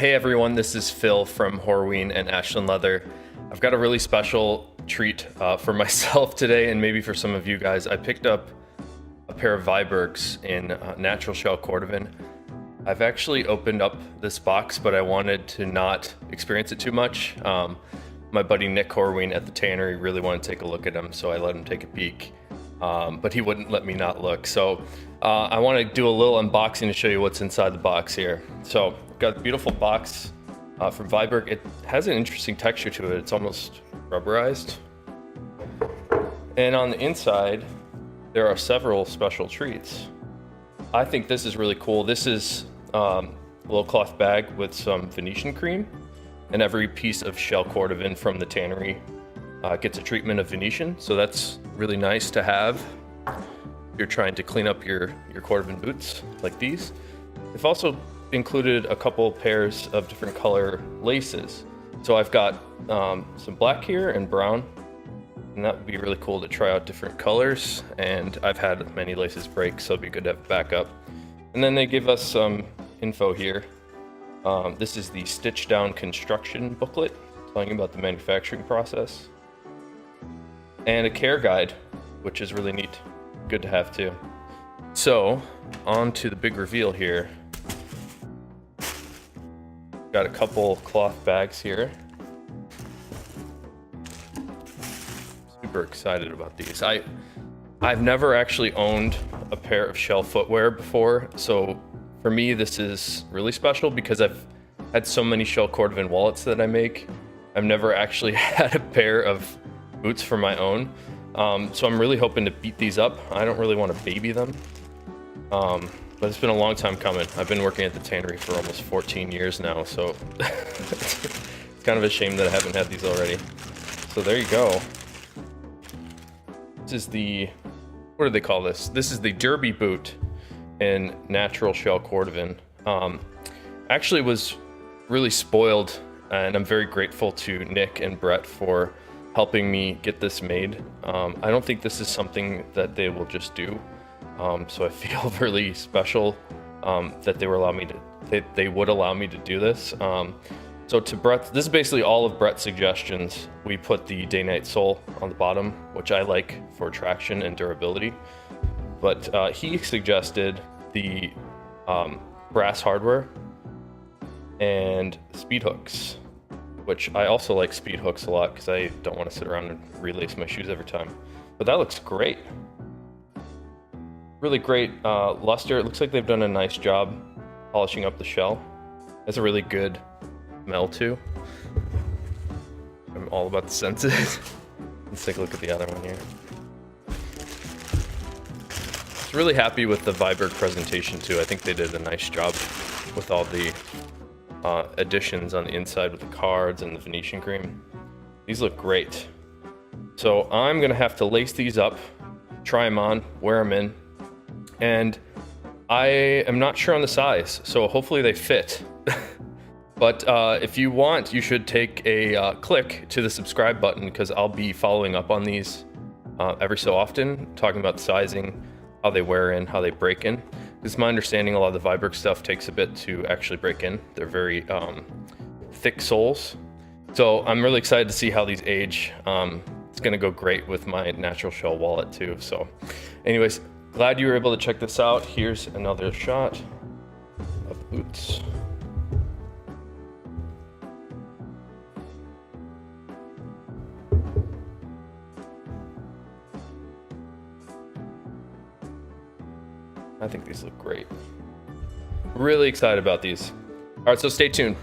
Hey everyone, this is Phil from Horween and Ashland Leather. I've got a really special treat for myself today and maybe for some of you guys. I picked up a pair of Vibergs in natural shell Cordovan. I've actually opened up this box, but I wanted to not experience it too much. My buddy Nick Horween at the tannery really wanted to take a look at them, so I let him take a peek. But he wouldn't let me not look. So I want to do a little unboxing to show you what's inside the box here. So I've got a beautiful box from Viberg. It has an interesting texture to it. It's almost rubberized. And on the inside, there are several special treats. I think this is really cool. This is a little cloth bag with some Venetian cream, and every piece of shell Cordovan from the tannery gets a treatment of Venetian, so that's really nice to have if you're trying to clean up your Cordovan boots like these. They've also included a couple pairs of different color laces. So I've got some black here and brown, and that would be really cool to try out different colors. And I've had many laces break, so it'd be good to have backup. And then they give us some info here. This is the stitch down construction booklet, telling you about the manufacturing process. And a care guide, which is really neat. Good to have too. So, on to the big reveal here. Got a couple cloth bags here. Super excited about these. I've never actually owned a pair of shell footwear before, so for me this is really special because I've had so many shell Cordovan wallets that I make. I've never actually had a pair of boots for my own, so I'm really hoping to beat these up. I don't really want to baby them, but it's been a long time coming. I've been working at the tannery for almost 14 years now, so it's kind of a shame that I haven't had these already. So there you go. This is the, what do they call this? This is the derby boot in natural shell Cordovan. Actually was really spoiled, and I'm very grateful to Nick and Brett for helping me get this made. I don't think this is something that they will just do, so I feel really special that they would allow me to do this. So to Brett, this is basically all of Brett's suggestions. We put the day-night sole on the bottom, which I like for traction and durability, but he suggested the brass hardware and speed hooks, which I also like speed hooks a lot because I don't want to sit around and relace my shoes every time. But that looks great. Really great luster. It looks like they've done a nice job polishing up the shell. It's a really good smell too. I'm all about the senses. Let's take a look at the other one here. I was really happy with the Viberg presentation too. I think they did a nice job with all the additions on the inside with the cards and the Venetian cream. These look great. So I'm gonna have to lace these up, try them on, wear them in, and I am not sure on the size, so hopefully they fit. But if you want, you should take a click to the subscribe button because I'll be following up on these every so often, talking about the sizing, how they wear in, how they break in. It's my understanding a lot of the Viberg stuff takes a bit to actually break in. They're very thick soles. So I'm really excited to see how these age. It's gonna go great with my natural shell wallet too. So anyways, glad you were able to check this out. Here's another shot of the boots. I think these look great. Really excited about these. All right, so stay tuned.